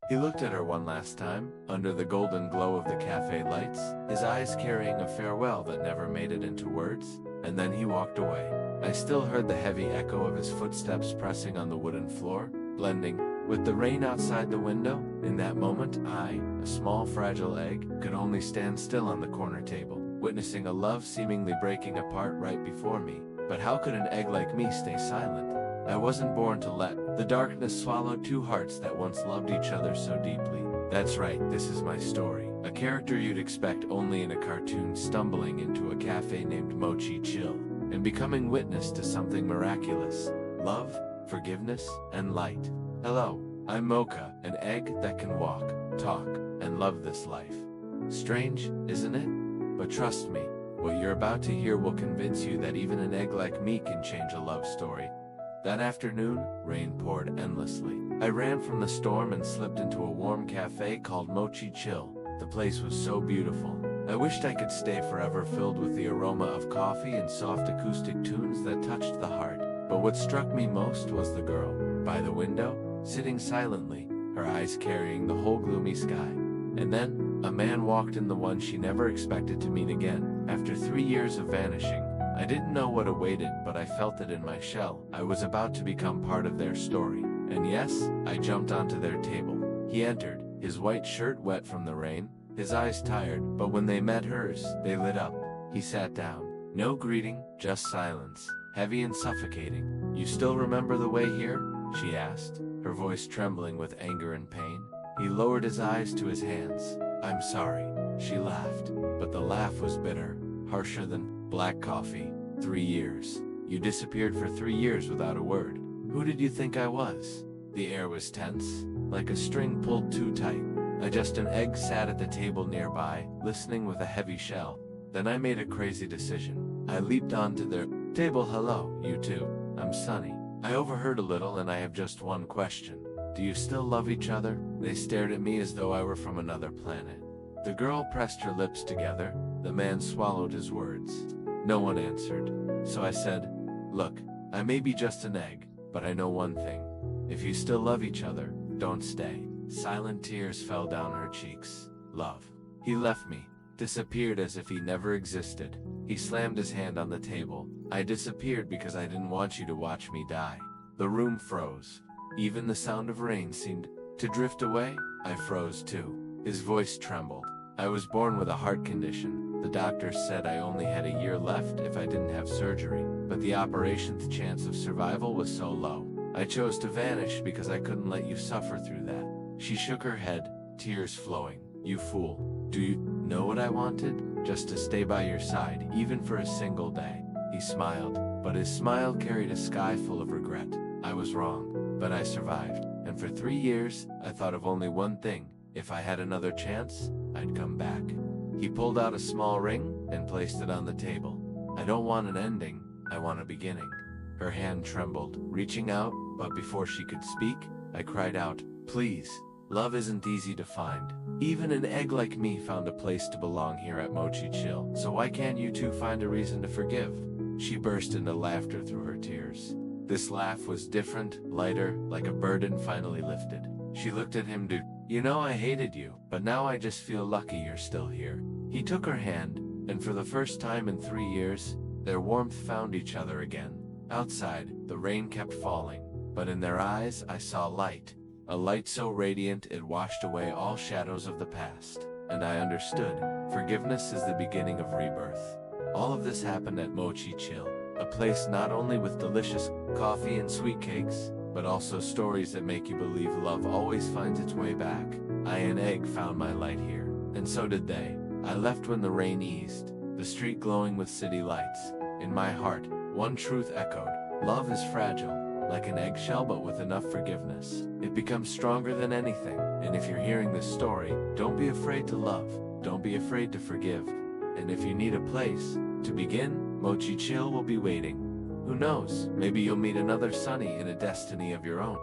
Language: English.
He looked at her one last time, under the golden glow of the cafe lights, his eyes carrying a farewell that never made it into words, and then he walked away. I still heard the heavy echo of his footsteps pressing on the wooden floor, blending with the rain outside the window. In that moment, I, a small fragile egg, could only stand still on the corner table, witnessing a love seemingly breaking apart right before me. But how could an egg like me stay silent? I wasn't born to let the darkness swallow two hearts that once loved each other so deeply. That's right, this is my story. A character you'd expect only in a cartoon stumbling into a cafe named Mochi Chill, and becoming witness to something miraculous. Love, forgiveness, and light. Hello, I'm Mocha, an egg that can walk, talk, and love this life. Strange, isn't it? But trust me, what you're about to hear will convince you that even an egg like me can change a love story. That afternoon, rain poured endlessly. I ran from the storm and slipped into a warm cafe called Mochi Chill. The place was so beautiful. I wished I could stay forever, filled with the aroma of coffee and soft acoustic tunes that touched the heart. But what struck me most was the girl, by the window, sitting silently, her eyes carrying the whole gloomy sky. And then, a man walked in, the one she never expected to meet again. After 3 years of vanishing, I didn't know what awaited, but I felt it in my shell. I was about to become part of their story. And yes, I jumped onto their table. He entered, his white shirt wet from the rain, his eyes tired, but when they met hers, they lit up. He sat down. No greeting, just silence, heavy and suffocating. "You still remember the way here?" she asked, her voice trembling with anger and pain. He lowered his eyes to his hands. "I'm sorry," she laughed, but the laugh was bitter, harsher than black coffee. 3 years. You disappeared for 3 years without a word. Who did you think I was? The air was tense, like a string pulled too tight. Just an egg sat at the table nearby, listening with a heavy shell. Then I made a crazy decision. I leaped onto their table. "Hello, you two. I'm Sunny. I overheard a little and I have just one question. Do you still love each other?" They stared at me as though I were from another planet. The girl pressed her lips together. The man swallowed his words. No one answered. So I said, "Look, I may be just an egg, but I know one thing. If you still love each other, don't stay." Silent tears fell down her cheeks. Love. He left me, disappeared as if he never existed. He slammed his hand on the table. "I disappeared because I didn't want you to watch me die." The room froze. Even the sound of rain seemed to drift away. I froze too. His voice trembled. "I was born with a heart condition. The doctors said I only had a year left if I didn't have surgery, but the operation's chance of survival was so low. I chose to vanish because I couldn't let you suffer through that." She shook her head, tears flowing. "You fool. Do you know what I wanted? Just to stay by your side, even for a single day." He smiled, but his smile carried a sky full of regret. I was wrong, but I survived. And for 3 years, I thought of only one thing. If I had another chance, I'd come back. He pulled out a small ring and placed it on the table. "I don't want an ending, I want a beginning." Her hand trembled, reaching out, but before she could speak, I cried out, "Please. Love isn't easy to find. Even an egg like me found a place to belong here at Mochi Chill. So why can't you two find a reason to forgive?" She burst into laughter through her tears. This laugh was different, lighter, like a burden finally lifted. She looked at him. "You know I hated you, but now I just feel lucky you're still here." He took her hand, and for the first time in 3 years, their warmth found each other again. Outside, the rain kept falling, but in their eyes I saw light. A light so radiant it washed away all shadows of the past. And I understood. Forgiveness is the beginning of rebirth. All of this happened at Mochi Chill, a place not only with delicious coffee and sweet cakes, but also stories that make you believe love always finds its way back. I, an egg, found my light here, and so did they. I left when the rain eased, the street glowing with city lights. In my heart, one truth echoed. Love is fragile, like an eggshell, but with enough forgiveness, it becomes stronger than anything. And if you're hearing this story, don't be afraid to love. Don't be afraid to forgive. And if you need a place to begin, Mochi Chill will be waiting. Who knows, maybe you'll meet another Sunny in a destiny of your own.